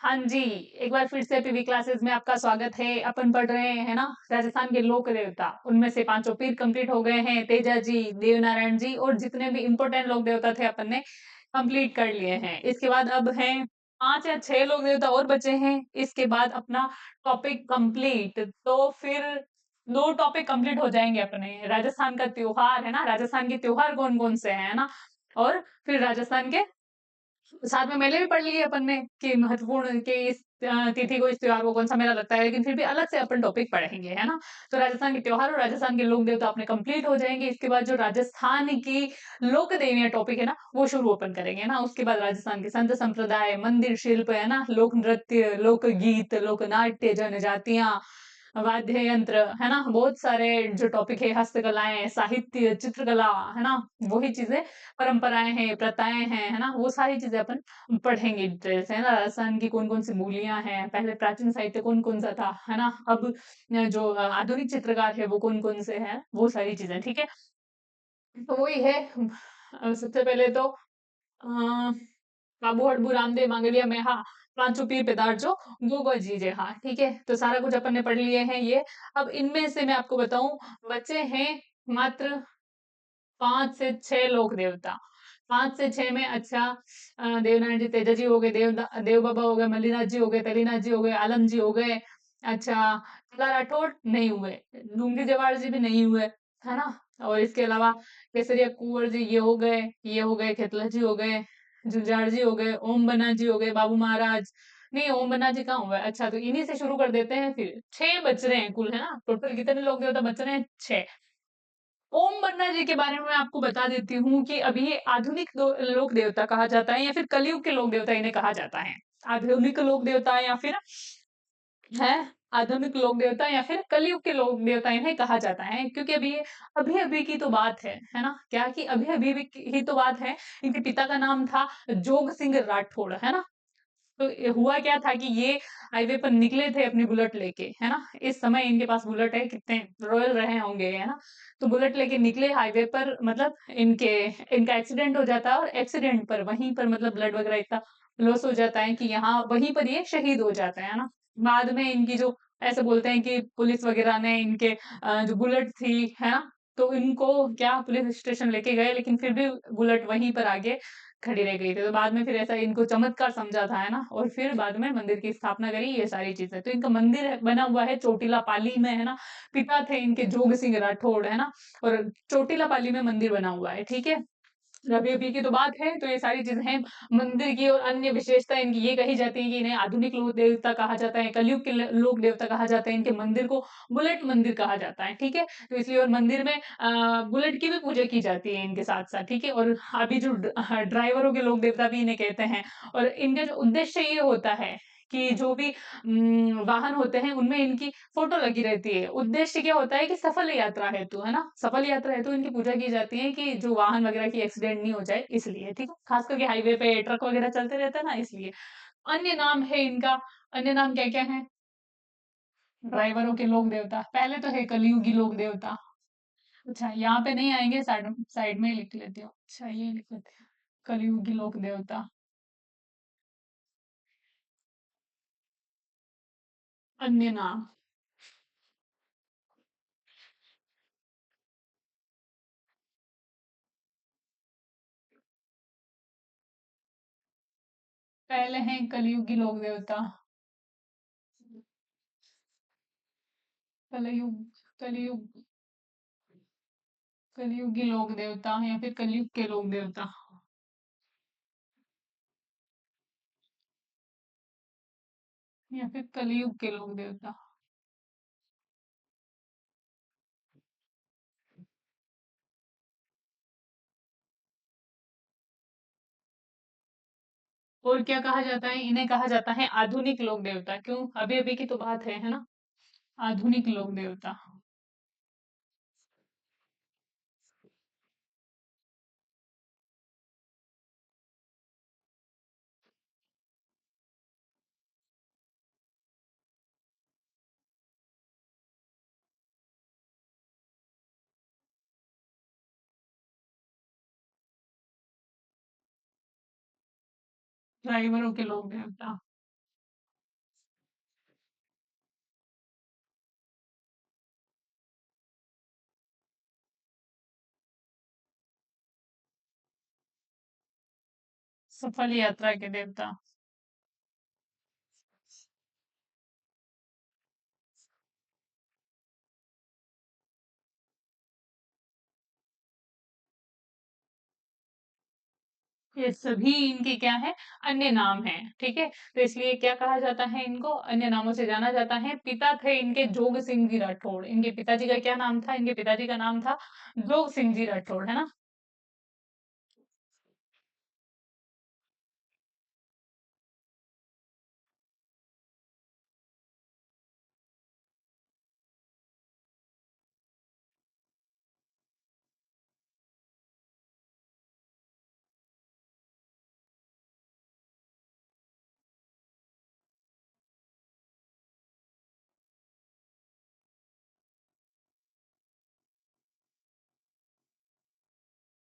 हाँ जी, एक बार फिर से पीवी क्लासेस में आपका स्वागत है। अपन पढ़ रहे हैं ना राजस्थान के लोक देवता। उनमें से पांचों पीर कंप्लीट हो गए हैं। तेजा जी, देवनारायण जी और जितने भी इम्पोर्टेंट लोक देवता थे अपन ने कंप्लीट कर लिए हैं। इसके बाद अब हैं 5 या 6 लोक देवता और बचे हैं। इसके बाद अपना टॉपिक कंप्लीट। तो फिर 2 टॉपिक कंप्लीट हो जाएंगे अपने। राजस्थान का त्योहार है ना, राजस्थान के त्योहार कौन-कौन से हैं, है ना? और फिर राजस्थान के साथ में मेले भी पढ़ लिए अपन ने कि महत्वपूर्ण कि इस तिथि को, इस त्योहार को कौन-सा मेला लगता है, लेकिन फिर भी अलग से अपन टॉपिक पढ़ेंगे, है ना? तो राजस्थान के त्योहार और राजस्थान के लोक देवता अपने कंप्लीट हो जाएँगे। इसके बाद जो राजस्थान की लोक देवियाँ टॉपिक है ना, वो शुरू अपन करेंगे ना। उसके बाद राजस्थान के संत संप्रदाय, मंदिर शिल्प है ना, लोक नृत्य, लोक गीत, लोक नाट्य, जनजातियाँ, वाद्य यंत्र, है ना? बहुत सारे जो टॉपिक है, हस्तकलाएँ, साहित्य, चित्रकला, है ना? वही चीज़ें, परंपराएँ हैं, प्रथाएँ हैं, है ना? वो सारी चीज़ें अपन पढ़ेंगे डिटेल से, है ना? राजस्थान की कौन-कौन सी बोलियाँ हैं, पहले प्राचीन साहित्य कौन-कौन सा था, है ना? अब जो आधुनिक चित्रकार है वो कौन-कौन से हैं, वो सारी चीज़ें, ठीक है? तो वही है सबसे पहले तो बाबू हडबू रामदेव मांगलिया में हाँ, पांचों पीर पिदार जो गोगो जीजे हाँ, ठीक है? तो सारा कुछ अपन ने पढ़ लिए हैं ये। अब इनमें से मैं आपको बताऊँ बचे हैं मात्र 5 से 6 लोक देवता। 5 से 6 में अच्छा देवनारायण जी, तेजा जी हो गए, देव बाबा हो गए, मल्लीनाथ जी हो गए, तलीनाथ जी हो गए, आलम जी हो गए। अच्छा, तुला राठौड़ नहीं हुए, डूंगरी जवाहर जी भी नहीं हुए, है ना? और इसके अलावा केसरिया कुंवर जी ये हो गए, खेतला जी हो गए, जुंजार जी हो गए, ओम बन्ना जी हो गए, बाबू महाराज नहीं, ओम बन्ना जी कहाँ हुए? अच्छा, तो इन्हीं से शुरू कर देते हैं फिर। 6 बच रहे हैं कुल, है ना? टोटल कितने लोग देवता बच रहे हैं? 6। ओम बन्ना जी के बारे में मैं आपको बता देती हूँ कि अभी ये आधुनिक लोक देवता कहा जाता है या फिर कलयुग के लोक देवता इन्हें कहा जाता है। आधुनिक लोक देवता या फिर है आधुनिक लोक देवता या फिर कलयुग के लोक देवता इन्हें कहा जाता है, क्योंकि अभी अभी की तो बात है ना? क्या कि अभी अभी ही तो बात है। इनके पिता का नाम था जोग सिंह राठौड़, है ना? तो हुआ क्या था कि ये हाईवे पर निकले थे अपनी बुलेट लेके, है ना? इस समय इनके पास बुलेट है, कितने रॉयल रहे होंगे, है ना? तो बुलेट लेके निकले हाईवे पर, मतलब इनका एक्सीडेंट हो जाता है और एक्सीडेंट पर वहीं पर मतलब ब्लड वगैरह इतना लॉस हो जाता है कि यहाँ वहीं पर ये शहीद हो जाते हैं, है ना? बाद में इनकी जो ऐसे बोलते हैं कि पुलिस वगैरह ने इनके जो बुलेट थी, है ना? तो इनको क्या पुलिस स्टेशन लेके गए, लेकिन फिर भी बुलेट वहीं पर आगे खड़ी रह गई थी। तो बाद में फिर ऐसा इनको चमत्कार समझा था, है ना? और फिर बाद में मंदिर की स्थापना करी, ये सारी चीज़ें। तो इनका मंदिर बना हुआ है चोटीला पाली में, है ना? पिता थे इनके जोग सिंह राठौड़, है ना? और चोटीला पाली में मंदिर बना हुआ है, ठीक है? अभी-अभी की तो बात है, तो ये सारी चीज़ें हैं। मंदिर की और अन्य विशेषता इनकी ये कही जाती है कि इन्हें आधुनिक लोक देवता कहा जाता है, कलयुग के ल लोक देवता कहा जाता है। इनके मंदिर को बुलेट मंदिर कहा जाता है, ठीक है? तो इसलिए और मंदिर में बुलेट की भी पूजा की जाती है इनके साथ-साथ, ठीक है? और अभी जो ड्राइवरों के लोक देवता भी इन्हें कहते हैं। और इनका जो उद्देश्य ये होता है कि जो भी वाहन होते हैं, उनमें इनकी फ़ोटो लगी रहती है। उद्देश्य क्या होता है कि सफल यात्रा हेतु, है ना? सफल यात्रा हेतु इनकी पूजा की जाती है कि जो वाहन वगैरह की एक्सीडेंट नहीं हो जाए, इसलिए, ठीक है? खास करके हाईवे पे ट्रक वगैरह चलते रहते हैं ना, इसलिए। अन्य नाम है इनका, अन्य नाम क्या-क्या है? ड्राइवरों के लोक देवता। पहले तो है कलियुगी लोक देवता। अच्छा, यहाँ पे नहीं आएँगे, साइड साइड में ही लिख लेती हूँ। अच्छा, ये लिख लेते हैं, कलियुगी लोक देवता। अन्य नाम, पहले हैं कलियुगी लोक देवता। कलयुग कलयुग कलयुगी लोक देवता या फिर कलयुग के लोक देवता, या फिर कलयुग के लोक देवता। और क्या कहा जाता है? इन्हें कहा जाता है आधुनिक लोक देवता। क्यों? अभी-अभी की तो बात है ना? आधुनिक लोक देवता। ड्राइवरों के लोक देवता। सफल यात्रा के देवता। ये सभी इनके क्या है, अन्य नाम है, ठीक है। तो इसलिए क्या कहा जाता है, इनको अन्य नामों से जाना जाता है। पिता थे इनके जोग सिंह जी राठौड़। इनके पिताजी का क्या नाम था, इनके पिताजी का नाम था जोग सिंह जी राठौड़, है ना।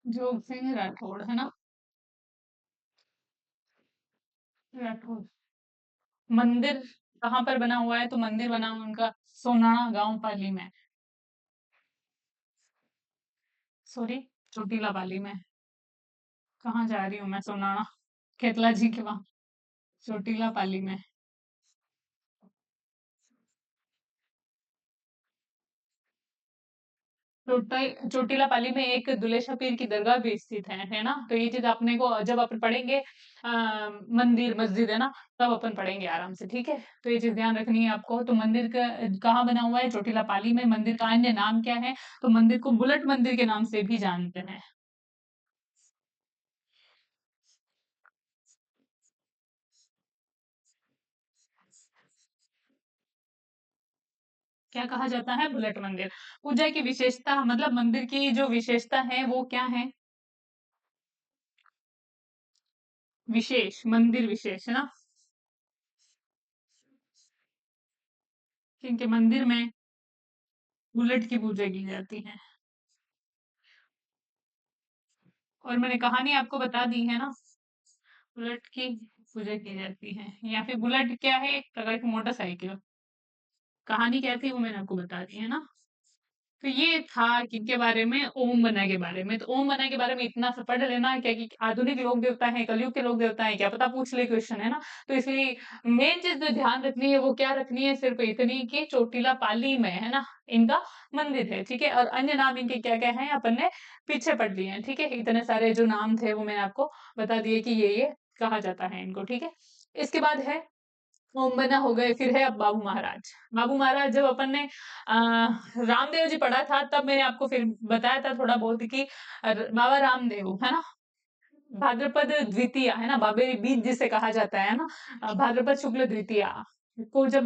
जोग सिंह राठौड़, है ना। राठौड़। मंदिर कहाँ पर बना हुआ है, तो मंदिर बना हुआ है उनका सोनाणा गांव पाली में। सॉरी, चोटीला पाली में। कहाँ जा रही हूँ मैं, सोनाणा खेतला जी के वहां, चोटीला पाली में। चोटीला पाली में एक दुलेशा पीर की दरगाह भी स्थित है ना। तो ये चीज अपने को जब अपन पढ़ेंगे मंदिर मस्जिद, है ना, तब अपन पढ़ेंगे आराम से, ठीक है। तो ये चीज ध्यान रखनी है आपको। तो मंदिर का कहाँ बना हुआ है, चोटीला पाली में। मंदिर का अन्य नाम क्या है, तो मंदिर को बुलेट मंदिर के नाम से भी जानते हैं। क्या कहा जाता है, बुलेट मंदिर। पूजा की विशेषता मतलब मंदिर की जो विशेषता है वो क्या है, विशेष, मंदिर विशेष, है ना। क्योंकि मंदिर में बुलेट की पूजा की जाती है। और मैंने कहानी आपको बता दी है ना, बुलेट की पूजा की जाती है। या फिर बुलेट क्या है, एक प्रकार की मोटरसाइकिल। कहानी क्या थी वो मैंने आपको बता दी है ना। तो ये था किनके बारे में, ओम बना के बारे में। तो ओम बना के बारे में इतना सा पढ़ लेना, क्या कि आधुनिक लोक देवता है, कलयुग के लोक देवता है, क्या पता पूछ ले क्वेश्चन, है ना। तो इसलिए मेन चीज जो ध्यान रखनी है वो क्या रखनी है, सिर्फ इतनी कि चोटीला पाली में, है ना, इनका मंदिर है, ठीक है। और अन्य नाम इनके क्या क्या है अपन ने पीछे पढ़ लिए हैं, ठीक है। इतने सारे जो नाम थे वो मैंने आपको बता दिए कि ये कहा जाता है इनको, ठीक है। इसके बाद है ओम बना हो गए। फिर है अब बाबू महाराज। बाबू महाराज जब अपन ने रामदेव जी पढ़ा था तब मैंने आपको फिर बताया था थोड़ा बहुत कि बाबा रामदेव, है ना, भाद्रपद द्वितीया, है ना, बाबेरी बीज जिसे कहा जाता है ना, भाद्रपद शुक्ल द्वितीया को जब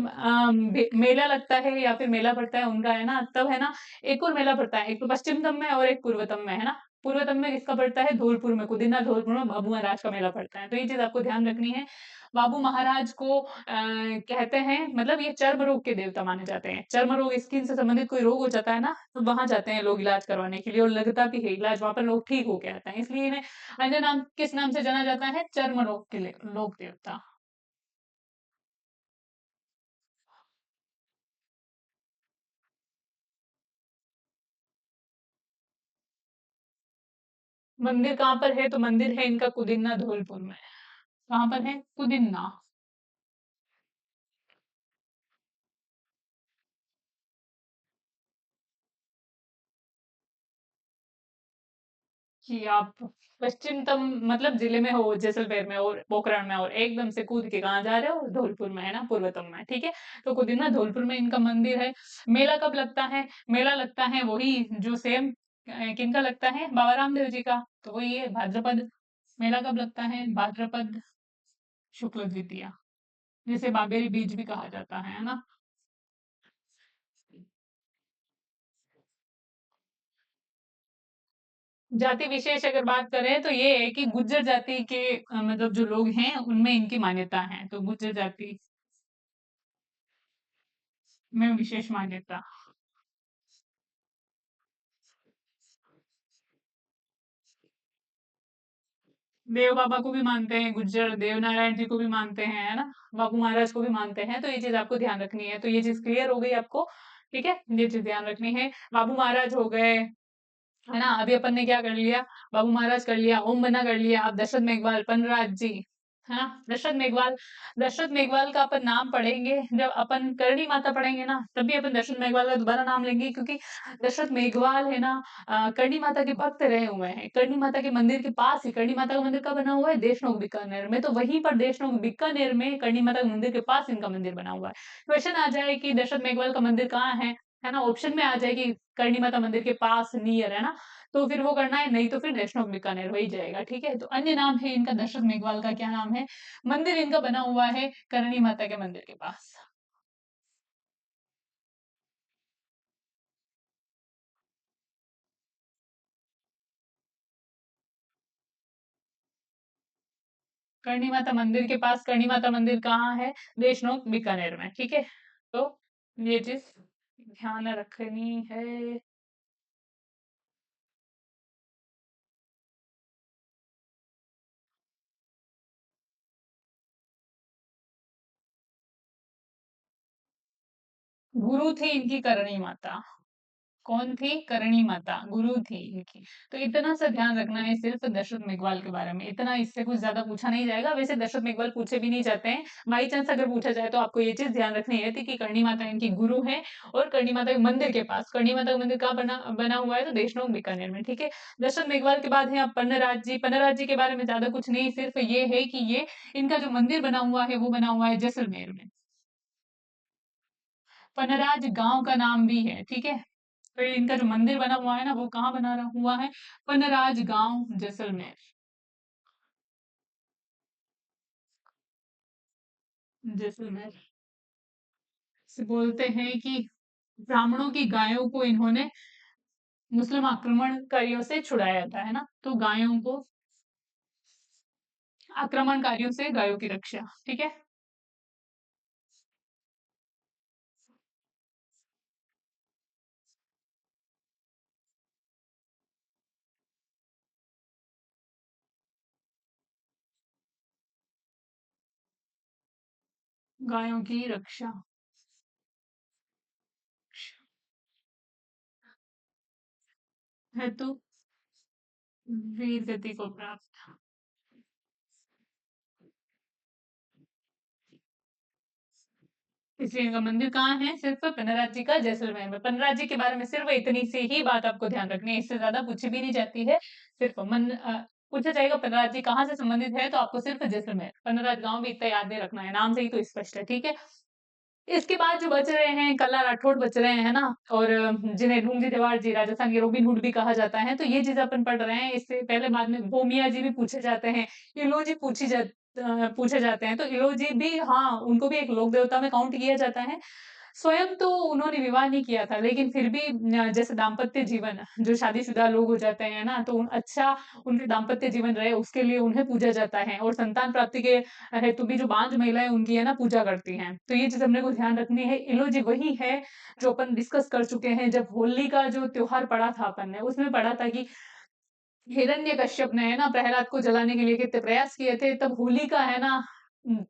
मेला लगता है या फिर मेला पड़ता है उनका, है ना, तब, है ना, एक और मेला पड़ता है, एक तो पश्चिमतम में और एक पूर्वतम में, है ना। पूर्वतम में किसका पड़ता है, धौलपुर में, कुदिना धौलपुर में बाबू महाराज का मेला पड़ता है। तो ये चीज आपको ध्यान रखनी है। बाबू महाराज को कहते हैं, मतलब ये चर्म रोग के देवता माने जाते हैं। चर्म रोग, स्किन से संबंधित कोई रोग हो जाता है ना, तो वहां जाते हैं लोग इलाज करवाने के लिए, और लगता भी है इलाज वहां पर, लोग ठीक होके आते हैं। इसलिए इन्हें अन्य नाम किस नाम से जाना जाता है, चर्म रोग के लिए लोक देवता। मंदिर कहाँ पर है, तो मंदिर है इनका कुदिन्ना धौलपुर में। कहाँ पर है, कुदिन्ना। कि आप पश्चिमतम मतलब जिले में हो, जैसलमेर में और पोखरण में, और एकदम से कूद के कहाँ जा रहे हो, धौलपुर में, है ना, पूर्वतम में, ठीक है। तो कुदिन्ना धौलपुर में इनका मंदिर है। मेला कब लगता है, मेला लगता है वही जो सेम किनका लगता है, बाबा रामदेव जी का, तो वही है भाद्रपद। मेला कब लगता है, भाद्रपद शुक्ल द्वितीया, जिसे बाबेरी बीज भी कहा जाता है ना। जाति विशेष अगर बात करें तो ये है कि गुज्जर जाति के मतलब जो लोग हैं उनमें इनकी मान्यता है, तो गुज्जर जाति में विशेष मान्यता। देव बाबा को भी मानते हैं गुज्जर, देव नारायण जी को भी मानते हैं, है ना, बाबू महाराज को भी मानते हैं। तो ये चीज आपको ध्यान रखनी है। तो ये चीज क्लियर हो गई आपको, ठीक है, ये चीज ध्यान रखनी है। बाबू महाराज हो गए, है ना? अभी अपन ने क्या कर लिया, बाबू महाराज कर लिया, ओम मन्ना कर लिया, अब दशरथ मेघवाल, पनराज जी, है ना? दशरथ मेघवाल का अपन नाम पढ़ेंगे, जब अपन करणी माता पढ़ेंगे ना, तभी अपन दशरथ मेघवाल का दोबारा नाम लेंगे, क्योंकि दशरथ मेघवाल है ना, करणी माता के भक्त रहे हुए हैं। करणी माता के मंदिर के पास ही, करणी माता का मंदिर कहाँ बना हुआ है? देशनोक बीकानेर में, तो वहीं पर देशनोक बीकानेर में करणी माता के मंदिर के पास इनका मंदिर बना हुआ है। क्वेश्चन आ जाए कि दशरथ मेघवाल का मंदिर कहाँ है ना? ऑप्शन में आ जाए कि करणी माता मंदिर के पास नियर, है ना? तो फिर वो करना है, नहीं तो फिर वैष्णव बीकानेर वही जाएगा। ठीक है, तो अन्य नाम है इनका दशरथ मेघवाल का, क्या नाम है? मंदिर इनका बना हुआ है करणी माता के मंदिर के पास। करणी माता मंदिर के पास, करणी माता मंदिर कहाँ है? देशनोक बीकानेर में। ठीक है, तो ये चीज ध्यान रखनी है। गुरु थी इनकी करणी माता। कौन थी? करणी माता, गुरु थी इनकी। तो इतना सा ध्यान रखना है सिर्फ दशरथ मेघवाल के बारे में, इतना, इससे कुछ ज्यादा पूछा नहीं जाएगा। वैसे दशरथ मेघवाल पूछे भी नहीं जाते हैं, बाई चांस अगर पूछा जाए तो आपको ये चीज ध्यान रखनी है थी कि करणी माता इनकी गुरु है, और करणी माता के मंदिर के पास, करणी माता का मंदिर कहाँ बना बना हुआ है? तो देशनोक बीकानेर में। ठीक है, दशरथ मेघवाल के बाद है आप पन्नाराज जी। पन्नाराज जी के बारे में ज्यादा कुछ नहीं, सिर्फ ये है कि ये इनका जो मंदिर बना हुआ है वो बना हुआ है जैसलमेर में। पन्नाराज गांव का नाम भी है। ठीक है, तो ये इनका जो मंदिर बना हुआ है ना, वो कहाँ बना रहा हुआ है? पनराज गांव, जैसलमेर। जैसलमेर से बोलते हैं कि ब्राह्मणों की गायों को इन्होंने मुस्लिम आक्रमणकारियों से छुड़ाया था, है ना? तो गायों को, आक्रमणकारियों से गायों की रक्षा। ठीक है, गायों की रक्षा हेतु वीर गति को प्राप्त। इसलिए इनका मंदिर कहाँ है? सिर्फ पन्नाराज जी का जैसलमेर में। पन्नाराज जी के बारे में सिर्फ इतनी सी ही बात आपको ध्यान रखनी है, इससे ज्यादा पूछी भी नहीं जाती है। सिर्फ पूछा जाएगा पन्नाराज जी कहाँ से संबंधित है, तो आपको सिर्फ जैसलमेर, पन्नाराज गांव भी इतना याद नहीं रखना है, नाम से ही तो स्पष्ट है। ठीक है, इसके बाद जो बच रहे हैं, कल्ला राठौड़ बच रहे हैं ना, और जिन्हें ढूंढी जवाहर जी, राजस्थान के रॉबिन हुड भी कहा जाता है, तो ये चीज अपन पढ़ रहे हैं। इससे पहले बाद में भूमिया जी भी पूछे जाते हैं, इलोजी पूछे जाते हैं। तो इलोजी भी, हाँ, उनको भी एक लोक देवता में काउंट किया जाता है। स्वयं तो उन्होंने विवाह नहीं किया था, लेकिन फिर भी जैसे दाम्पत्य जीवन, जो शादीशुदा लोग हो जाते हैं ना, तो अच्छा उनके दाम्पत्य जीवन रहे, उसके लिए उन्हें पूजा जाता है, और संतान प्राप्ति के हेतु भी जो बांझ महिलाएं उनकी है ना पूजा करती हैं। तो ये चीज हमने को ध्यान रखनी है। इलोजी वही है जो अपन डिस्कस कर चुके हैं, जब होली का जो त्योहार पढ़ा था अपन ने, उसमें पढ़ा था कि हिरण्यकश्यप ने, है ना, प्रहलाद को जलाने के लिए कितने प्रयास किए थे, तब होलिका है ना,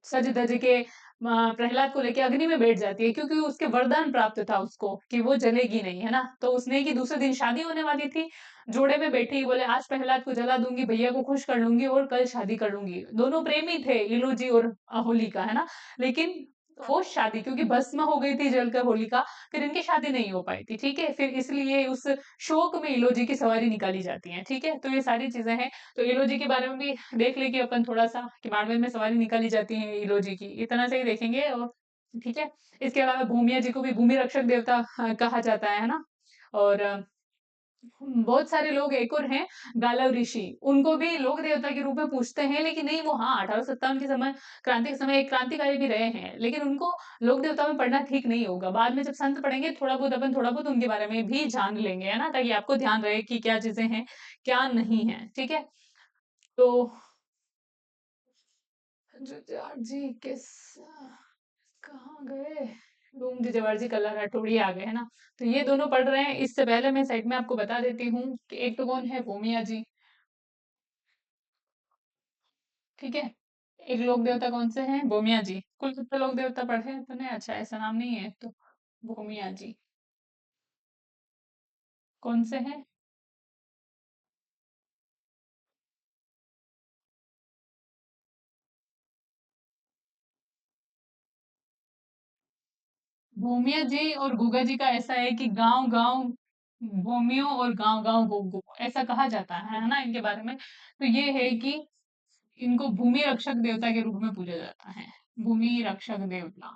सज धज के प्रहलाद को लेके अग्नि में बैठ जाती है, क्योंकि उसके वरदान प्राप्त था उसको कि वो जलेगी नहीं, है ना। तो उसने की दूसरे दिन शादी होने वाली थी, जोड़े में बैठी, बोले आज प्रहलाद को जला दूंगी, भैया को खुश कर लूंगी, और कल शादी कर लूंगी। दोनों प्रेमी थे, इलोजी और होलिका, है ना। लेकिन वो शादी, क्योंकि भस्म हो गई थी जलकर होलिका, फिर इनकी शादी नहीं हो पाई थी। ठीक है, फिर इसलिए उस शोक में इलोजी की सवारी निकाली जाती है। ठीक है, तो ये सारी चीजें हैं। तो इलोजी के बारे में भी देख लेंगे अपन थोड़ा सा, कि बाड़मेर में सवारी निकाली जाती है इलोजी की, इतना से ही देखेंगे। और ठीक है, इसके अलावा भूमिया जी को भी भूमि रक्षक देवता कहा जाता है ना। और बहुत सारे लोग एक और हैं, गालव ऋषि, उनको भी लोक देवता के रूप में पूछते हैं, लेकिन नहीं, वो, हाँ, 1857 के समय, क्रांति के समय एक क्रांतिकारी भी रहे हैं, लेकिन उनको लोक देवता में पढ़ना ठीक नहीं होगा। बाद में जब संत पढ़ेंगे, थोड़ा बहुत अपन थोड़ा बहुत उनके बारे में भी जान लेंगे, है ना, ताकि आपको ध्यान रहे कि क्या चीजें हैं, क्या नहीं है। ठीक है, तो जुझार जी किस कहाँ गए? डूमजी जवाहर कल्ला राठौड़ी आ गए, है ना। तो ये दोनों पढ़ रहे हैं। इससे पहले मैं साइड में आपको बता देती हूँ कि एक तो कौन है, भूमिया जी। ठीक है, एक लोक देवता कौन से हैं? भूमिया जी। कुल कितने लोक देवता पढ़े हैं तूने? अच्छा, ऐसा नाम नहीं है तो। भूमिया जी कौन से हैं? भूमिया जी और गुगा जी का ऐसा है कि गांव गांव भूमियो और गांव गांव गोगो ऐसा कहा जाता है ना इनके बारे में। तो ये है कि इनको भूमि रक्षक देवता के रूप में पूजा जाता है, भूमि रक्षक देवता।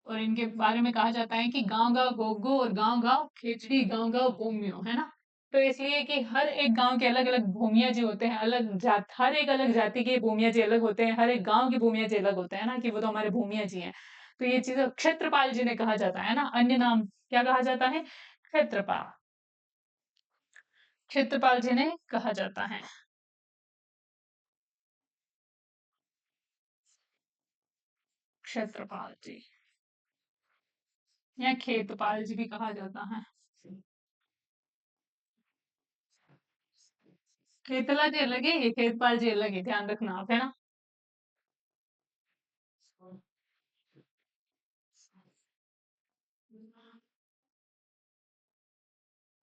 और इनके बारे में कहा जाता है कि गांव गांव गोगो और गांव गांव खेचड़ी गांव गांव भूमियो, है ना। तो इसलिए कि हर एक गांव के अलग अलग भूमिया जी होते हैं, अलग जात, हर एक अलग जाति के भूमिया जी अलग होते हैं, हर एक गांव के भूमिया जी अलग होते हैं ना, कि वो तो हमारे भूमिया जी हैं। तो ये चीज क्षेत्रपाल जी ने कहा जाता है ना, अन्य नाम क्या कहा जाता है, क्षेत्रपाल। क्षेत्रपाल जी ने कहा जाता है। क्षेत्रपाल जी या खेतपाल जी भी कहा जाता है। खेतला जी अलग है, ये खेतपाल जी अलग है, ध्यान रखना आप, है ना।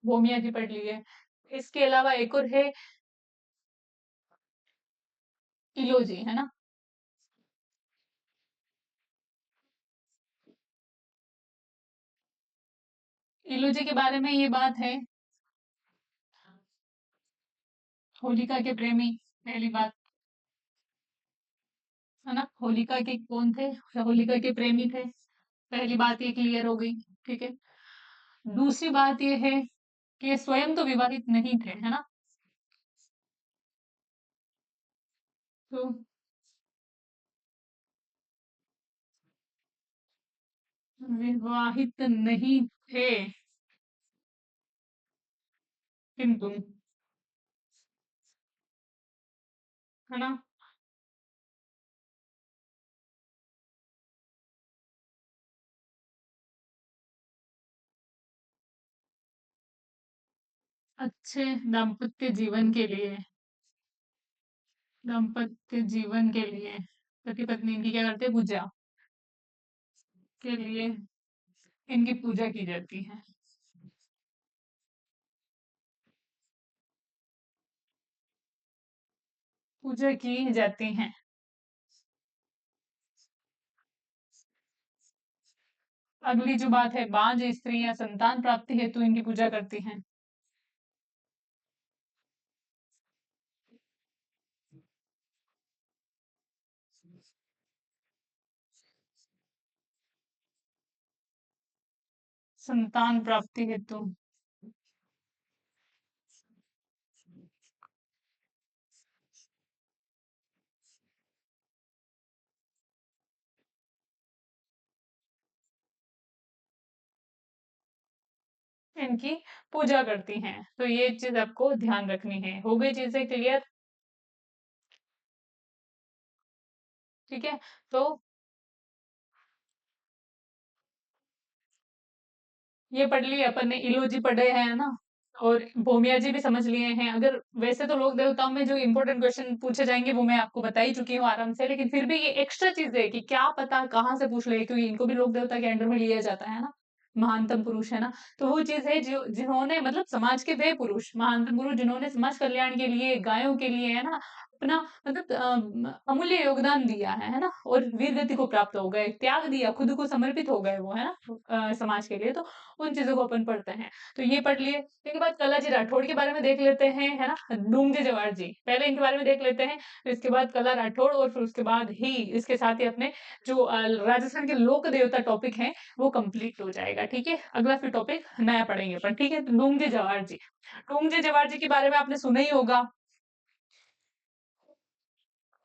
भूमिया जी पढ़ लिए। इसके अलावा एक और है इलोजी, है ना। इलोजी के बारे में ये बात है, होलिका के प्रेमी, पहली बात, है ना। होलिका के कौन थे, होलिका के प्रेमी थे, पहली बात ये क्लियर हो गई। ठीक है। दूसरी बात ये है कि ये स्वयं तो विवाहित नहीं थे, है ना। तो विवाहित नहीं थे, किंतु, है ना। अच्छे दाम्पत्य जीवन के लिए, दाम्पत्य जीवन के लिए पति पत्नी इनकी क्या करते हैं, पूजा के लिए इनकी पूजा की जाती है। पूजा की जाती है। अगली जो बात है, बांझ स्त्रियां संतान प्राप्ति हेतु इनकी पूजा करती हैं। संतान प्राप्ति हेतु इनकी पूजा करती हैं। तो ये चीज आपको ध्यान रखनी है। हो गई चीजें क्लियर। ठीक है। तो ये पढ़ लिए अपन ने, इलोजी पढ़े हैं ना, और भूमिया जी भी समझ लिए हैं। अगर वैसे तो लोक देवताओं में जो इंपॉर्टेंट क्वेश्चन पूछे जाएंगे वो मैं आपको बता ही चुकी हूँ आराम से, लेकिन फिर भी ये एक्स्ट्रा चीज है कि क्या पता कहाँ से पूछ ले, क्योंकि इनको भी लोक देवता के अंडर में लिया जाता है ना, महानतम पुरुष, है ना। तो वो चीज है जो जिन्होंने मतलब समाज के वे पुरुष, महानतम पुरुष जिन्होंने समाज कल्याण के लिए, गायों के लिए, है ना, अपना मतलब अमूल्य योगदान दिया है ना, और वीर गति को प्राप्त हो गए, त्याग दिया, खुद को समर्पित हो गए वो, है ना, समाज के लिए। तो उन चीजों को अपन पढ़ते हैं। तो ये पढ़ लिए। इसके बाद कलाजी राठौड़ के बारे में देख लेते हैं, है ना, डूंगजी जवार जी, पहले इनके बारे में देख लेते हैं, फिर इसके बाद कला राठौड़, और फिर उसके बाद ही इसके साथ ही अपने जो राजस्थान के लोक देवता टॉपिक है वो कंप्लीट हो जाएगा। ठीक है, अगला फिर टॉपिक नया पढ़ेंगे अपन। ठीक है, तो डूंगजी जवार जी, डूंगजी जवार जी के बारे में आपने सुना ही होगा,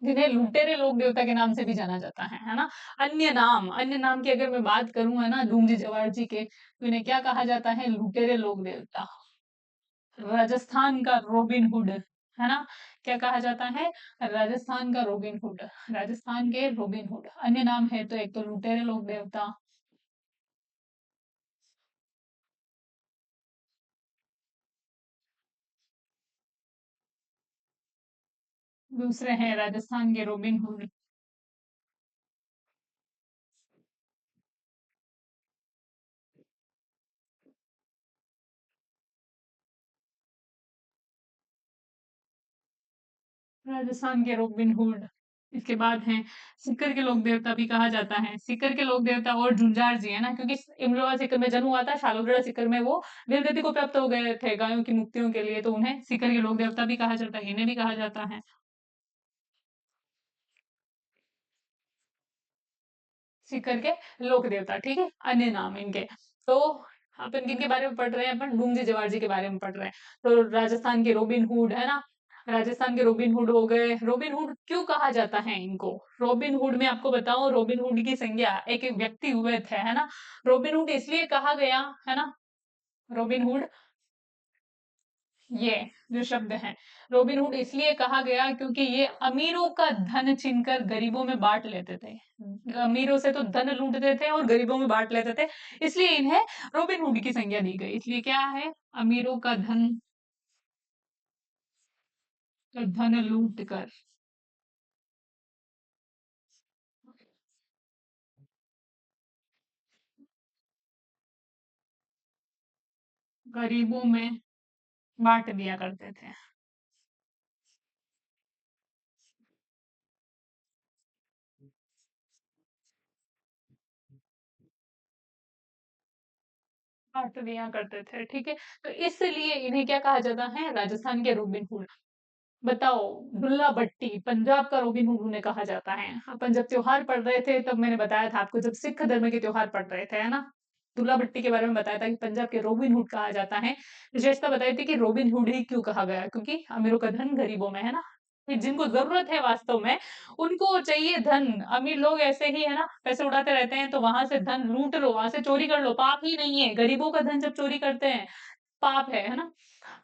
जिन्हें लुटेरे लोक देवता के नाम से भी जाना जाता है ना। अन्य नाम की अगर मैं बात करूं, है ना, डूंगजी जवार जी के, तो इन्हें क्या कहा जाता है, लुटेरे लोक देवता, राजस्थान का रॉबिन हुड, है ना। क्या कहा जाता है, राजस्थान का रॉबिन हुड, राजस्थान के रॉबिन हुड। अन्य नाम है तो एक तो लुटेरे लोक देवता, दूसरे हैं राजस्थान के रॉबिन हुड। राजस्थान के रॉबिन हुड। इसके बाद हैं सीकर के लोक देवता भी कहा जाता है। सीकर के लोक देवता और झुंझार जी है ना, क्योंकि इमरोहा सीकर में जन्म हुआ था, शालोगढ़ सीकर में वो वीरगति को प्राप्त हो गए थे गायों की मुक्तियों के लिए, तो उन्हें सीकर के लोक देवता भी कहा जाता है, इन्हें भी कहा जाता है। सीकर के लोक देवता, ठीक है, अन्य नाम इनके। तो अपन किनके बारे में पढ़ रहे हैं, अपन डूंगजी जवार जी के बारे में पढ़ रहे हैं। तो राजस्थान के रोबिन हुड है ना, राजस्थान के रोबिन हुड हो गए। रोबिन हुड क्यों कहा जाता है इनको? रोबिन हुड में आपको बताऊं, रोबिन हुड की संज्ञा एक एक व्यक्ति हुए थे, है ना। रोबिन हुड इसलिए कहा गया, है ना, रोबिन हुड, ये जो शब्द है, रोबिन हुड इसलिए कहा गया क्योंकि ये अमीरों का धन छीनकर गरीबों में बांट लेते थे। अमीरों से तो धन लूटते थे और गरीबों में बांट लेते थे, इसलिए इन्हें रोबिन हुड की संज्ञा दी गई। इसलिए क्या है, अमीरों का धन लूट कर गरीबों में बांट दिया करते थे। बांट दिया करते थे, ठीक है। तो इसलिए इन्हें क्या कहा जाता है, राजस्थान के रोबिन हुड। बताओ, दुल्ला भट्टी पंजाब का रोबिन हुड उन्हें कहा जाता है। अपन जब त्योहार पढ़ रहे थे तब मैंने बताया था आपको, जब सिख धर्म के त्योहार पढ़ रहे थे, है ना, दुल्ला भट्टी के बारे में बताया था कि पंजाब के रोबिन हुड कहा जाता है। विशेषता बताई थी कि रोबिन हुड ही क्यों कहा गया, क्योंकि अमीरों का धन गरीबों में, है ना, कि जिनको जरूरत है वास्तव में, उनको चाहिए धन। अमीर लोग ऐसे ही, है ना, पैसे उड़ाते रहते हैं, तो वहां से धन लूट लो, वहां से चोरी कर लो, पाप ही नहीं है। गरीबों का धन जब चोरी करते हैं, पाप है ना।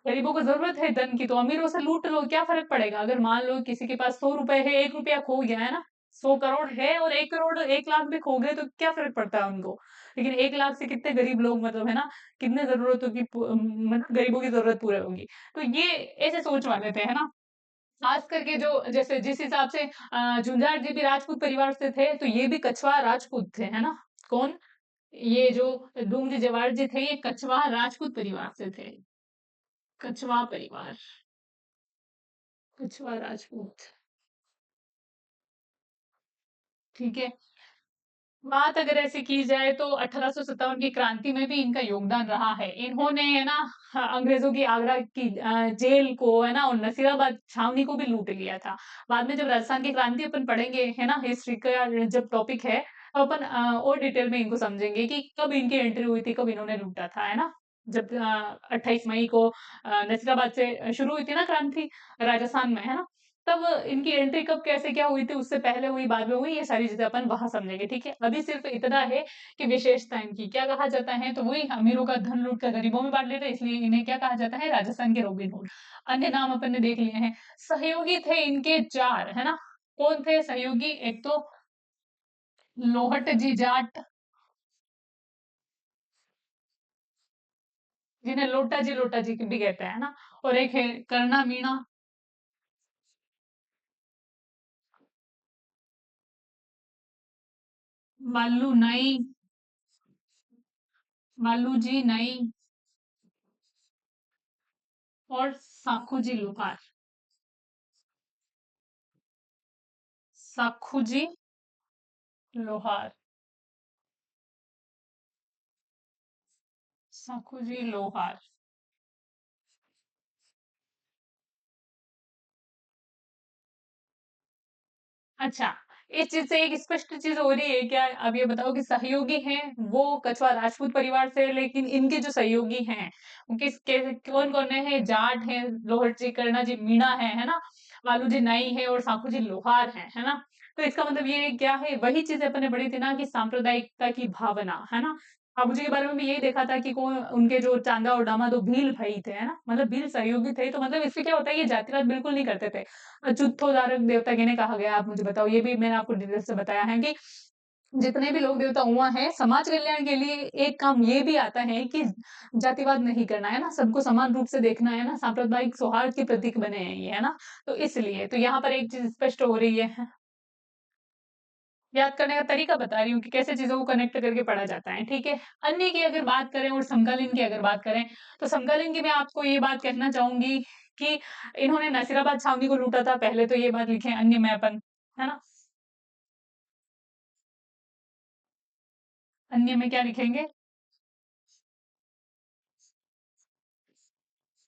गरीबों को जरूरत है धन की, तो अमीरों से लूट लो, क्या फर्क पड़ेगा। अगर मान लो किसी के पास 100 रुपए है, 1 रुपया खो गया, है ना, 100 करोड़ है और 1 करोड़ 1 लाख भी खो गए, तो क्या फर्क पड़ता है उनको। लेकिन 1 लाख से कितने गरीब लोग, मतलब, है ना, कितने जरूरतों की मतलब गरीबों की जरूरत पूरी होगी। तो ये ऐसे सोच वाले थे, है ना। खास करके जो, जैसे जिस हिसाब से झुंझार जी भी राजपूत परिवार से थे, तो ये भी कछवाहा राजपूत थे, है ना। कौन? ये जो डूंगजी जवार जी थे, ये कछवाहा राजपूत परिवार से थे। कछवाहा परिवार, कछवाहा राजपूत, ठीक है। बात अगर ऐसे की जाए तो 1857 की क्रांति में भी इनका योगदान रहा है। इन्होंने, है ना, अंग्रेजों की आगरा की जेल को, है ना, और नसीराबाद छावनी को भी लूट लिया था। बाद में जब राजस्थान की क्रांति अपन पढ़ेंगे, है ना, हिस्ट्री का जब टॉपिक है, तो अपन और डिटेल में इनको समझेंगे कि कब इनकी एंट्री हुई थी, कब इन्होंने लूटा था, है ना। जब 28 मई को नसीराबाद से शुरू हुई थी ना क्रांति, राजस्थान में, है ना, तब इनकी एंट्री कब कैसे क्या हुई थी, उससे पहले हुई, बाद में हुई, ये सारी चीजें अपन वहां समझेंगे, ठीक है। अभी सिर्फ इतना है कि विशेषता इनकी क्या कहा जाता है, तो वही अमीरों का धन लूट कर गरीबों में बांट लेते हैं, इसलिए इन्हें क्या कहा जाता है, राजस्थान के रोबिन हुड। अन्य नाम अपन ने देख लिए हैं। सहयोगी थे इनके 4, है ना। कौन थे सहयोगी? एक तो लोहट जी जाट, जिन्हें लोटा जी भी कहते हैं ना, और एक है करना मीणा, माल्लू नाई, माल्लू जी नाई, और साखू जी लोहार। साखू जी लोहार, साखू जी लोहार। अच्छा, इस चीज से एक स्पष्ट चीज हो रही है क्या? अब ये बताओ कि सहयोगी हैं वो कछवा राजपूत परिवार से, लेकिन इनके जो सहयोगी हैं वो कौन कौन है? जाट है, लोहट जी, कर्णा जी मीणा है ना, मालू जी नाई है, और साखू जी लोहार है ना। तो इसका मतलब ये क्या है, वही चीज अपन ने पढ़ी थी ना, कि सांप्रदायिकता की भावना, है ना। बाबू जी के बारे में भी यही देखा था कि कौन उनके जो चांदा और डामा दो भील भाई थे, है ना, मतलब भील सहयोगी थे, तो मतलब इससे क्या होता है, ये जातिवाद बिल्कुल नहीं करते थे। अच्युतोदारक देवता किन्हें कहा गया, आप मुझे बताओ। ये भी मैंने आपको डिटेल से बताया है कि जितने भी लोक देवता हुआ है, समाज कल्याण के लिए एक काम ये भी आता है कि जातिवाद नहीं करना, है ना, सबको समान रूप से देखना, है ना, सांप्रदायिक सौहार्द के प्रतीक बने हैं ये, है ना। तो इसलिए तो यहाँ पर एक चीज स्पष्ट हो रही है। याद करने का तरीका बता रही हूँ कि कैसे चीजों को कनेक्ट करके पढ़ा जाता है, ठीक है। अन्य की अगर बात करें और समकालीन की अगर बात करें, तो समकालीन की मैं आपको ये बात कहना चाहूंगी कि इन्होंने नसीराबाद छावनी को लूटा था, पहले तो ये बात लिखे अन्य में अपन, है ना। अन्य में क्या लिखेंगे?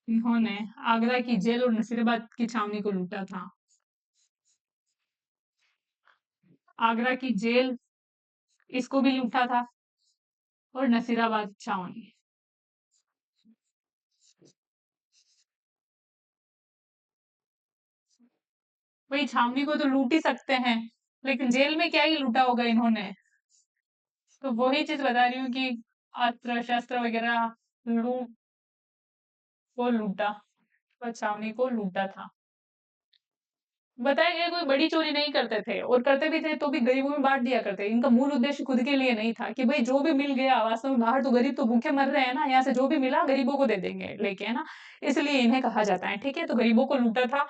इन्होंने आगरा की जेल और नसीराबाद की छावनी को लूटा था। आगरा की जेल, इसको भी लूटा था, और नसीराबाद छावनी। वही छावनी को तो लूट ही सकते हैं, लेकिन जेल में क्या ही लूटा होगा इन्होंने। तो वही चीज बता रही हूँ कि अस्त्र शस्त्र वगैरह लूट को लूटा, और छावनी को लूटा था। बताया गया कोई बड़ी चोरी नहीं करते थे, और करते भी थे तो भी गरीबों में बांट दिया करते। इनका मूल उद्देश्य खुद के लिए नहीं था कि भाई जो भी मिल गया, वास्तव में बाहर तो गरीब तो भूखे मर रहे हैं ना, यहाँ से जो भी मिला गरीबों को दे देंगे लेके, है ना। इसलिए इन्हें कहा जाता है, ठीक है। तो गरीबों को लूटा था।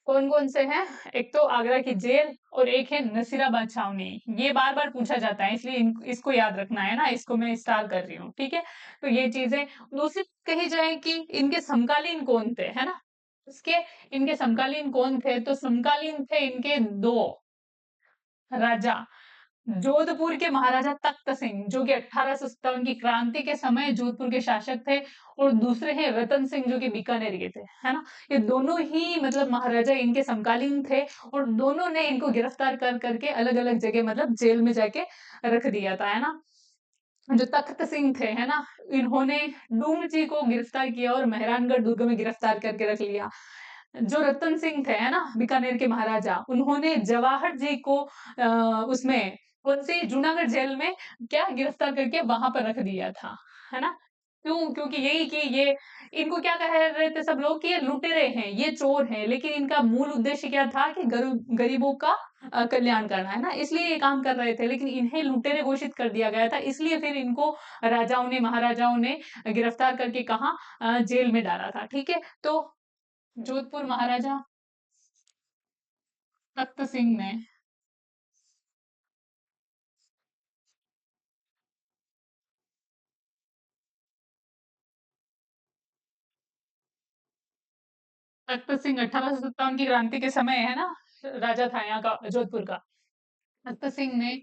कौन कौन से हैं? एक तो आगरा की जेल, और एक है नसीराबाद छावनी। ये बार बार पूछा जाता है, इसलिए इसको याद रखना है ना, इसको मैं स्टार कर रही हूँ, ठीक है। तो ये चीजें। दूसरी कही जाए कि इनके समकालीन कौन थे, है ना। इसके इनके समकालीन कौन थे, तो समकालीन थे इनके दो राजा। जोधपुर के महाराजा तख्त सिंह, जो कि 1857 की क्रांति के समय जोधपुर के शासक थे, और दूसरे हैं रतन सिंह, जो कि बीकानेर के थे, है ना। ये दोनों ही मतलब महाराजा इनके समकालीन थे, और दोनों ने इनको गिरफ्तार कर करके अलग अलग जगह मतलब जेल में जाके रख दिया था, है ना। जो तख्त सिंह थे, है ना, इन्होंने डूंग जी को गिरफ्तार किया और मेहरानगढ़ दुर्ग में गिरफ्तार करके रख लिया। जो रतन सिंह थे, है ना, बीकानेर के महाराजा, उन्होंने जवाहर जी को उसमें कौन सी जूनागढ़ जेल में क्या गिरफ्तार करके वहां पर रख दिया था, है ना। क्यों? क्योंकि यही कि ये इनको क्या कह रहे थे सब लोग कि ये लुटेरे हैं, ये चोर हैं, लेकिन इनका मूल उद्देश्य क्या था कि गरीबों का कल्याण करना, है ना। इसलिए ये काम कर रहे थे, लेकिन इन्हें लुटेरे घोषित कर दिया गया था, इसलिए फिर इनको राजाओं ने महाराजाओं ने गिरफ्तार करके कहा जेल में डाला था, ठीक है। तो जोधपुर महाराजा तख्त सिंह ने तख्त सिंह 1857 की क्रांति के समय, है ना, राजा था यहाँ का, जोधपुर का। तख्त सिंह ने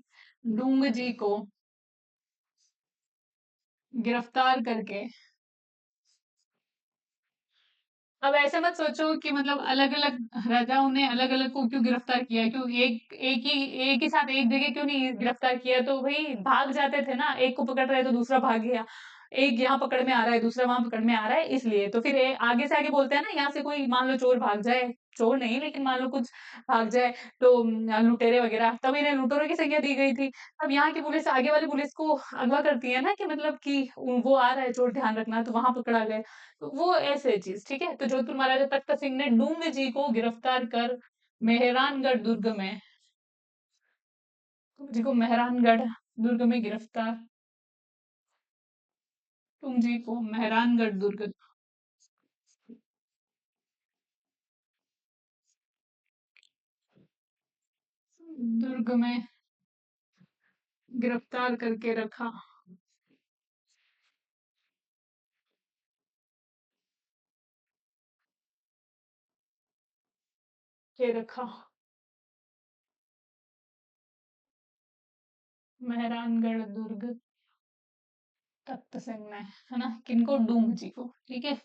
डूंग जी को गिरफ्तार करके, अब ऐसे मत सोचो कि मतलब अलग अलग राजाओं ने अलग अलग को क्यों गिरफ्तार किया, क्यों एक ही साथ एक जगह क्यों नहीं गिरफ्तार किया। तो भाई भाग जाते थे ना, एक को पकड़ रहे तो दूसरा भाग गया, एक यहाँ पकड़ में आ रहा है दूसरा वहां पकड़ में आ रहा है, इसलिए तो फिर आगे से आगे बोलते हैं ना, यहाँ से कोई मान लो चोर भाग जाए, चोर नहीं लेकिन मान लो कुछ भाग जाए, तो लुटेरे वगैरह, तब इन्हें लुटेरों की संज्ञा दी गई थी। अब यहाँ की पुलिस आगे वाली पुलिस को अगवा करती है ना, कि मतलब कि वो आ रहा है चोर, ध्यान रखना, तो वहां पकड़ा गया। तो वो ऐसे चीज, ठीक है। तो जोधपुर महाराजा तख्त सिंह ने डूंग जी को गिरफ्तार कर मेहरानगढ़ दुर्ग में, डूंग जी को मेहरानगढ़ दुर्ग में गिरफ्तार, डूंग जी को मेहरानगढ़ दुर्ग दुर्ग में गिरफ्तार करके रखा, के रखा मेहरानगढ़ दुर्ग तख्त सिंह ने, है ना, किनको? डूंग जी को, ठीक है।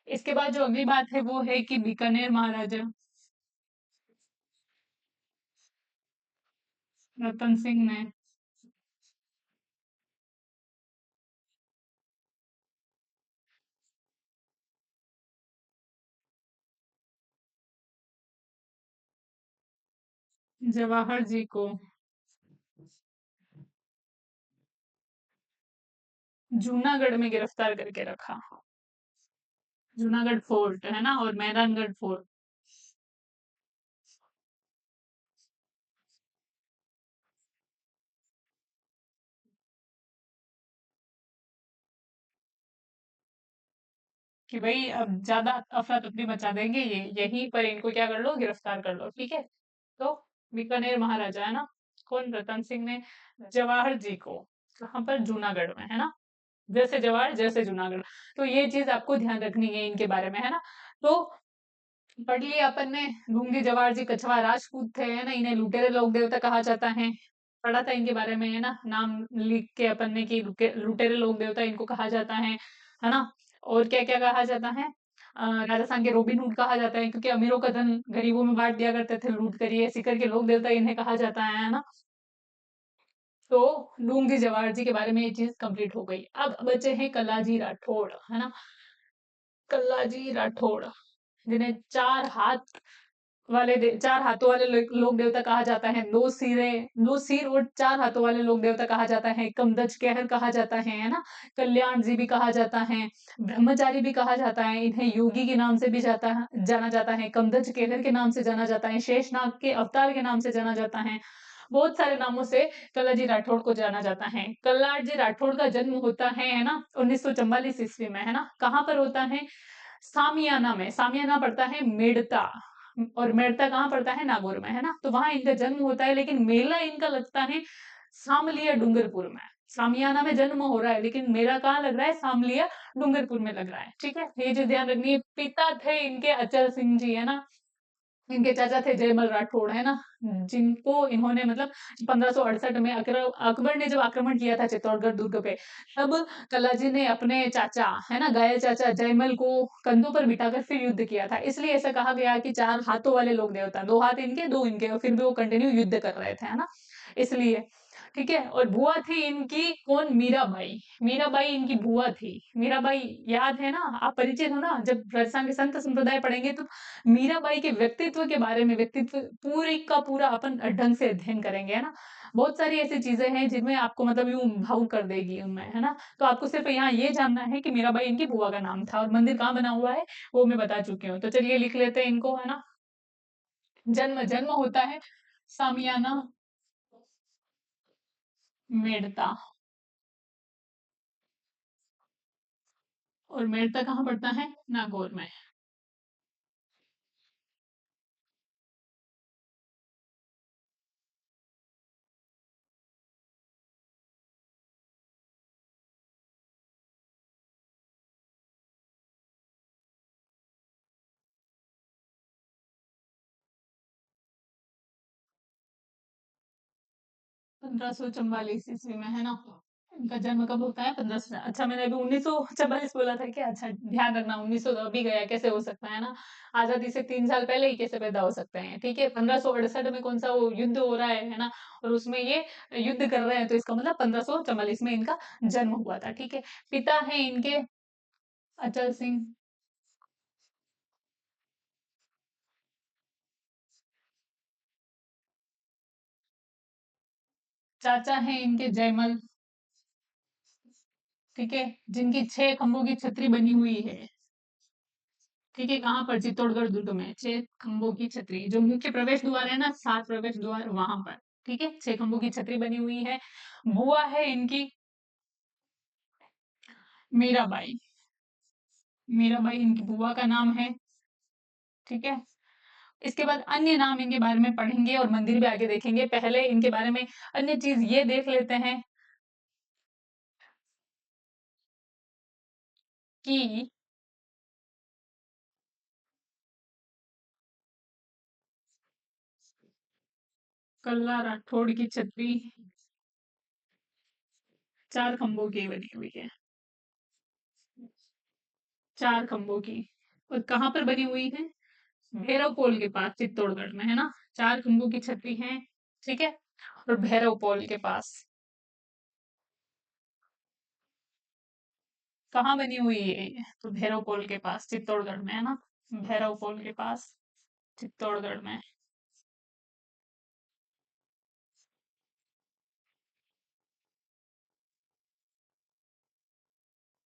इसके बाद जो अगली बात है वो है कि बीकानेर महाराजा रतन सिंह ने जवाहर जी को जूनागढ़ में गिरफ्तार करके रखा। जूनागढ़ फोर्ट, है ना, और मेहरानगढ़ फोर्ट, कि भाई अब ज्यादा अफरा तफरी मचा देंगे ये, यहीं पर इनको क्या कर लो, गिरफ्तार कर लो, ठीक है। तो बीकानेर महाराजा, है ना, कौन? रतन सिंह ने जवाहर जी को, कहाँ पर? जूनागढ़ में, है ना। जैसे जवाहर जैसे जूनागढ़। तो ये चीज आपको ध्यान रखनी है इनके बारे में, है ना। तो पढ़ लिया अपन ने, ढूंढी जवाहर जी कछवा राजपूत थे, है ना, इन्हें लुटेरे लोक देवता कहा जाता है। पढ़ा था इनके बारे में, है ना, नाम लिख के अपन ने कि लुटेरे लोक देवता इनको कहा जाता है ना। और क्या क्या कहा जाता है, राजस्थान के रोबिन हुड कहा जाता है, क्योंकि अमीरों का धन गरीबों में बांट दिया करते थे, लूट करिए ऐसी करके लोक देवता इन्हें कहा जाता है ना। तो ढूंढी जवाहर जी के बारे में ये चीज कंप्लीट हो गई। अब बचे हैं कल्लाजी राठौड़, है ना। कल्लाजी राठौड़, जिन्हें चार हाथों वाले लोक देवता कहा जाता है, दो सिर और चार हाथों वाले लोक देवता कहा जाता है, कमदच कहर कहा जाता है ना। कल्याण जी भी कहा जाता है, ब्रह्मचारी भी कहा जाता है, इन्हें योगी के नाम से भी जाना जाता है, कमदच कहर के नाम से जाना जाता है, शेषनाग के अवतार के नाम से जाना जाता है। बहुत सारे नामों से कल्लाजी राठौड़ को जाना जाता है। कल्लाजी राठौड़ का जन्म होता है ना, 1944 ईस्वी में, है ना। कहाँ पर होता है? सामियाना में। सामियाना पड़ता है मेड़ता, और मेड़ता कहाँ पड़ता है? नागौर में, है ना। तो वहां इनका जन्म होता है, लेकिन मेला इनका लगता है सामलिया डूंगरपुर में। सामियाना में जन्म हो रहा है, लेकिन मेला कहाँ लग रहा है? सामलिया डूंगरपुर में लग रहा है, ठीक है। ये चीज ध्यान रखनी है। पिता थे इनके अचल सिंह जी, है ना। इनके चाचा थे जयमल राठौड़, है ना, जिनको इन्होंने मतलब 1568 में अकबर ने जब आक्रमण किया था चित्तौड़गढ़ दुर्ग पे, तब कलाजी ने अपने चाचा, है ना, घायल चाचा जयमल को कंधों पर बिठाकर फिर युद्ध किया था। इसलिए ऐसा कहा गया कि चार हाथों वाले लोग देवता, दो हाथ इनके दो इनके, और फिर भी वो कंटिन्यू युद्ध कर रहे थे, है ना, इसलिए। ठीक है। और बुआ थी इनकी कौन? मीराबाई। मीराबाई इनकी बुआ थी। मीराबाई याद है ना, आप परिचित हो ना, जब राजस्थान के संत संप्रदाय पढ़ेंगे तो मीराबाई के व्यक्तित्व के बारे में, व्यक्तित्व पूरी का पूरा अपन ढंग से अध्ययन करेंगे, है ना। बहुत सारी ऐसी चीजें हैं जिनमें आपको मतलब यूं भावुक कर देगी उनमें, है ना। तो आपको सिर्फ यहाँ ये जानना है कि मीराबाई इनकी बुआ का नाम था, और मंदिर कहाँ बना हुआ है वो मैं बता चुकी हूँ। तो चलिए लिख लेते हैं इनको, है ना। जन्म जन्म होता है सामियाना मेड़ता, और मेड़ता कहाँ पड़ता है? नागौर में। 1544 ईस्वी में, है ना। इनका जन्म कब होता है? 1500, अच्छा मैंने अभी 1944 बोला था क्या? अच्छा ध्यान रखना, 1900 तो अभी गया, कैसे हो सकता है ना। आजादी से 3 साल पहले ही कैसे पैदा हो सकते हैं, ठीक है। 1568 में कौन सा वो युद्ध हो रहा है ना, और उसमें ये युद्ध कर रहे हैं, तो इसका मतलब 1544 में इनका जन्म हुआ था, ठीक है। पिता है इनके अचल सिंह, चाचा है इनके जयमल, ठीक है, जिनकी 6 खंभों की छतरी बनी हुई है, ठीक है। कहाँ पर? चित्तौड़गढ़ दुर्ग में 6 खंभों की छतरी, जो मुख्य प्रवेश द्वार है ना, 7 प्रवेश द्वार वहां पर, ठीक है, 6 खंभों की छतरी बनी हुई है। बुआ है इनकी मीराबाई। मीराबाई इनकी बुआ का नाम है, ठीक है। इसके बाद अन्य नाम इनके बारे में पढ़ेंगे और मंदिर भी आगे देखेंगे। पहले इनके बारे में अन्य चीज ये देख लेते हैं कि कल्ला राठौड़ की छतरी 4 खंभों की बनी हुई है, 4 खंभों की। और कहाँ पर बनी हुई है? भैरव पोल के पास, चित्तौड़गढ़ में, है ना। 4 खंभों की छतरी है, ठीक है। और भैरव पोल के पास कहाँ बनी हुई है ये? तो भैरव पोल के पास, चित्तौड़गढ़ में, है ना। भैरव पोल के पास, चित्तौड़गढ़ में।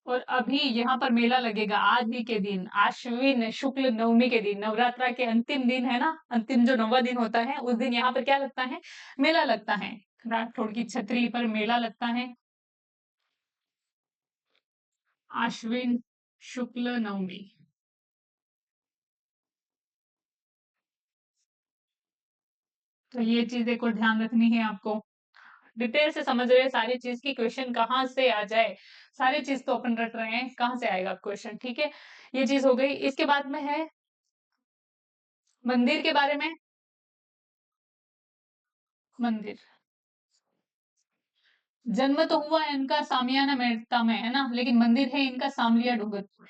और अभी यहाँ पर मेला लगेगा आज ही के दिन, आश्विन शुक्ल नवमी के दिन, नवरात्रा के अंतिम दिन, है ना। अंतिम जो 9वां दिन होता है, उस दिन यहाँ पर क्या लगता है? मेला लगता है। राठौड़ की छतरी पर मेला लगता है, आश्विन शुक्ल नवमी। तो ये चीजें को ध्यान रखनी है आपको। डिटेल से समझ रहे हैं सारी चीज की, क्वेश्चन कहाँ से आ जाए, सारी चीज तो अपन रट रहे हैं, कहाँ से आएगा क्वेश्चन, ठीक है। ये चीज हो गई। इसके बाद में है मंदिर के बारे में, मंदिर जन्म तो हुआ है इनका सामियाना मेड़ता में, है ना, लेकिन मंदिर है इनका सामलिया डूंगरपुर।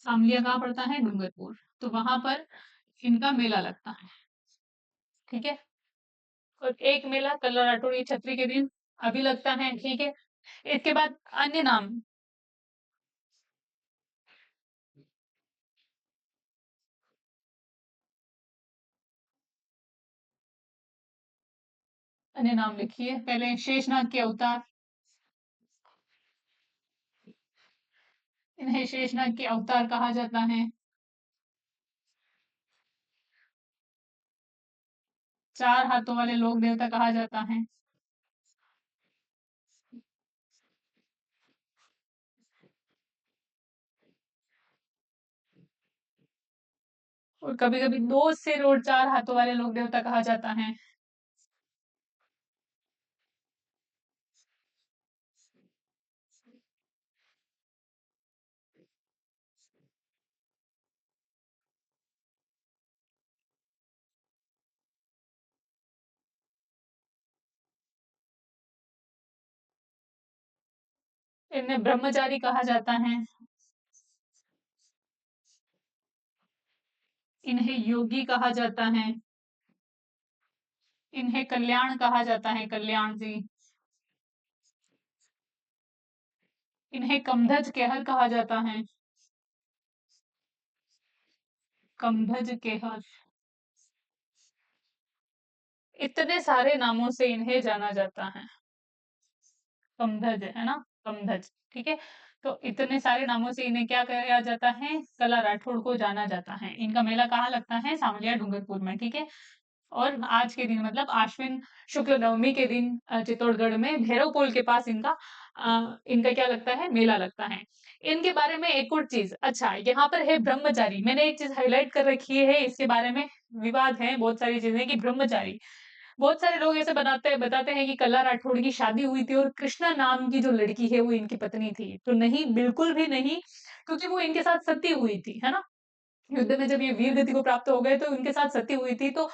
सामलिया कहाँ पड़ता है? डूंगरपुर। तो वहां पर इनका मेला लगता है, ठीक है। और एक मेला कल्ला राठौड़ की छतरी के दिन अभी लगता है, ठीक है। इसके बाद अन्य नाम, अन्य नाम लिखिए। पहले शेषनाग के अवतार, इन्हें शेषनाग के अवतार कहा जाता है। चार हाथों वाले लोक देवता कहा जाता है। और कभी कभी दो सिर और चार हाथों वाले लोक देवता कहा जाता है। इन्हें ब्रह्मचारी कहा जाता है। इन्हें योगी कहा जाता है। इन्हें कल्याण कहा जाता है, कल्याण जी। इन्हें कमधज केहर कहा जाता है। कमधज केहर, इतने सारे नामों से इन्हें जाना जाता है। कमधज है ना, कमधज, ठीक है। तो इतने सारे नामों से इन्हें क्या कहा जाता है? कला राठौड़ को जाना जाता है। इनका मेला कहाँ लगता है? सामलिया डूंगरपुर में, ठीक है। और आज के दिन मतलब आश्विन शुक्ल नवमी के दिन चित्तौड़गढ़ में भैरव पोल के पास इनका क्या लगता है? मेला लगता है। इनके बारे में एक और चीज, अच्छा यहाँ पर है ब्रह्मचारी, मैंने एक चीज हाईलाइट कर रखी है, इसके बारे में विवाद है बहुत सारी चीजें कि ब्रह्मचारी, बहुत सारे लोग ऐसे बताते हैं कि कल्ला राठौड़ की शादी हुई थी और कृष्णा नाम की जो लड़की है वो इनकी पत्नी थी। तो नहीं, बिल्कुल भी नहीं, क्योंकि वो इनके साथ सती हुई थी, है ना। युद्ध में जब ये वीर गति को प्राप्त हो गए तो इनके साथ सती हुई थी। तो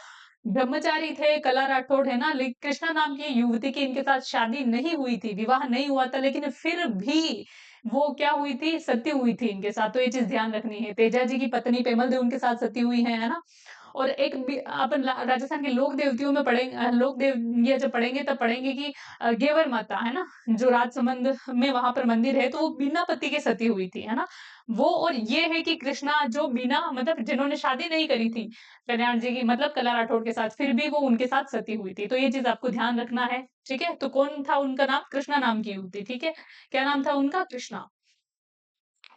ब्रह्मचारी थे कला राठौड़, है ना, लेकिन कृष्णा नाम की युवती की इनके साथ शादी नहीं हुई थी, विवाह नहीं हुआ था, लेकिन फिर भी वो क्या हुई थी? सती हुई थी इनके साथ। तो ये चीज ध्यान रखनी है। तेजा जी की पत्नी पेमल देव उनके साथ सती हुई है ना। और एक अपन राजस्थान के लोक देवतियों में पढ़ेंगे, लोक देव ये जब पढ़ेंगे तब पढ़ेंगे कि गेवर माता, है ना, जो राजसमंद में वहां पर मंदिर है, तो वो बिना पति के सती हुई थी, है ना। वो और ये है कि कृष्णा जो बिना मतलब जिन्होंने शादी नहीं करी थी कल्याण जी की मतलब कला राठौड़ के साथ, फिर भी वो उनके साथ सती हुई थी। तो ये चीज आपको ध्यान रखना है, ठीक है। तो कौन था उनका नाम? कृष्णा नाम की युवती, ठीक है। क्या नाम था उनका? कृष्णा।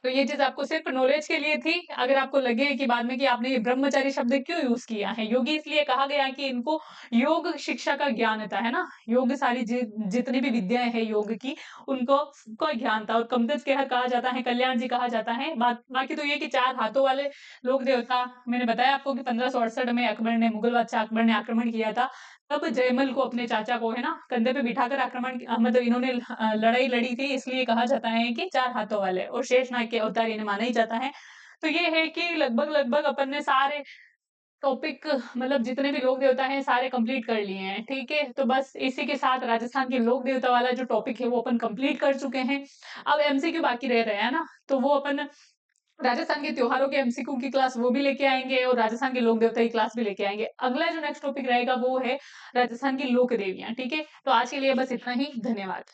तो ये चीज आपको सिर्फ नॉलेज के लिए थी। अगर आपको लगे कि बाद में कि आपने ये ब्रह्मचारी शब्द क्यों यूज किया है, योगी इसलिए कहा गया कि इनको योग शिक्षा का ज्ञान था, है ना। योग सारी जितनी भी विद्याएं हैं योग की, उनको का ज्ञान था। और कमतज केहर कहा जाता है, कल्याण जी कहा जाता है। बाकी तो ये कि चार हाथों वाले लोक देवता, मैंने बताया आपको कि 1568 में अकबर ने, मुगल बादशाह अकबर ने आक्रमण किया था। तब जयमल को, अपने चाचा को, है ना, कंधे पे बिठाकर मतलब इन्होंने लड़ाई लड़ी थी, इसलिए कहा जाता है कि चार हाथों वाले। और शेषनाग के अवतार इन्हें माना ही जाता है। तो ये है कि लगभग लगभग अपन ने सारे टॉपिक मतलब जितने भी लोक देवता हैं सारे कंप्लीट कर लिए हैं, ठीक है। तो बस इसी के साथ राजस्थान के लोक देवता वाला जो टॉपिक है वो अपन कंप्लीट कर चुके हैं। अब एमसीक्यू बाकी रह रहे हैं ना, तो वो अपन राजस्थान के त्योहारों के एमसीक्यू की क्लास वो भी लेके आएंगे और राजस्थान के लोक देवता की क्लास भी लेके आएंगे। अगला जो नेक्स्ट टॉपिक रहेगा वो है राजस्थान की लोक देवियां, ठीक है। तो आज के लिए बस इतना ही, धन्यवाद।